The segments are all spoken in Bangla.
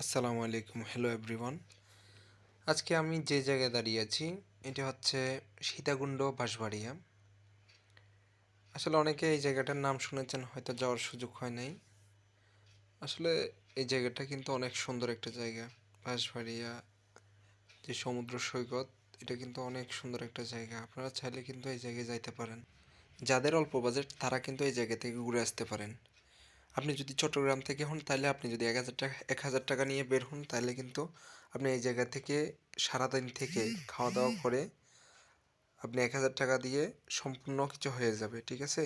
আসসালামু আলাইকুম, হ্যালো এভরিওয়ান। আজকে আমি যে জায়গায় দাঁড়িয়ে আছি এটা হচ্ছে সীতাকুণ্ড বাঁশবাড়িয়া। আসলে অনেকে এই জায়গাটার নাম শুনেছেন, হয়তো যাওয়ার সুযোগ হয় নাই। আসলে এই জায়গাটা কিন্তু অনেক সুন্দর একটা জায়গা। বাঁশবাড়িয়া যে সমুদ্র সৈকত, এটা কিন্তু অনেক সুন্দর একটা জায়গা। আপনারা চাইলে কিন্তু এই জায়গায় যাইতে পারেন। যাদের অল্প বাজেট তারা কিন্তু এই জায়গা থেকে ঘুরে আসতে পারেন। আপনি যদি চট্টগ্রাম থেকে হন তাহলে আপনি যদি ১,০০০ টাকা নিয়ে বের হন তাহলে কিন্তু আপনি এই জায়গা থেকে সারাদিন থেকে খাওয়া দাওয়া করে আপনি ১,০০০ টাকা দিয়ে সম্পূর্ণ কিছু হয়ে যাবে, ঠিক আছে?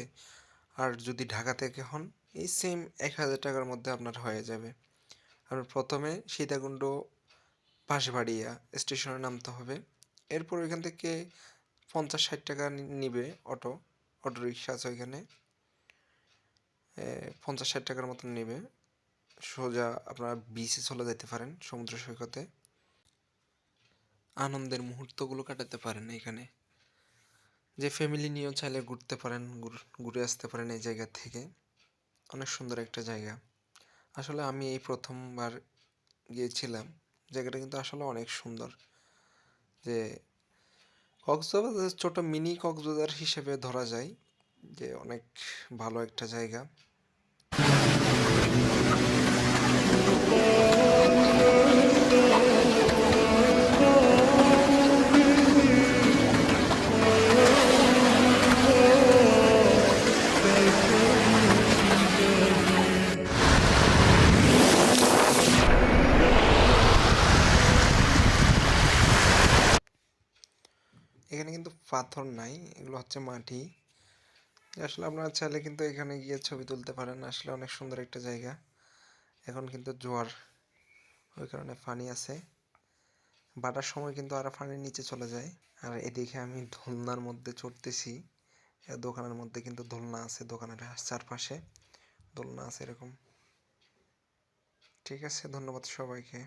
আর যদি ঢাকা থেকে হন এই সেম ১,০০০ টাকার মধ্যে আপনার হয়ে যাবে। আপনার প্রথমে সীতাকুণ্ড বাঁশবাড়িয়া স্টেশনে নামতে হবে। এরপর ওইখান থেকে ৫০-৬০ টাকা নিবে অটো রিক্সা আছে ওইখানে। ৫০-৬০ টাকার মতন নেবে। সোজা আপনারা বিচে চলে যেতে পারেন, সমুদ্র সৈকতে আনন্দের মুহূর্তগুলো কাটাতে পারেন এখানে। যে ফ্যামিলি নিয়েও চাইলে ঘুরতে পারেন, ঘুরে আসতে পারেন এই জায়গা থেকে। অনেক সুন্দর একটা জায়গা। আসলে আমি এই প্রথমবার গিয়েছিলাম। জায়গাটা কিন্তু আসলে অনেক সুন্দর। যে কক্সবাজার ছোট মিনি কক্সবাজার হিসেবে ধরা যায়, যে অনেক ভালো একটা জায়গা। এখানে কিন্তু পাথর নাই, এগুলো হচ্ছে মাটি। আসলে আপনারা চাইলে কিন্তু এখানে গিয়ে ছবি তুলতে পারেন। আসলে অনেক সুন্দর একটা জায়গা। এখন কিন্তু জোয়ার, ওই কারণে পানি আছে। বাটার সময় কিন্তু আরো পানির নিচে চলে যায়। আর এদিকে আমি দোলনার মধ্যে চড়তেছি। দোকানের মধ্যে কিন্তু দোলনা আছে, দোকানের চারপাশে দোলনা আছে এরকম। ঠিক আছে, ধন্যবাদ সবাইকে।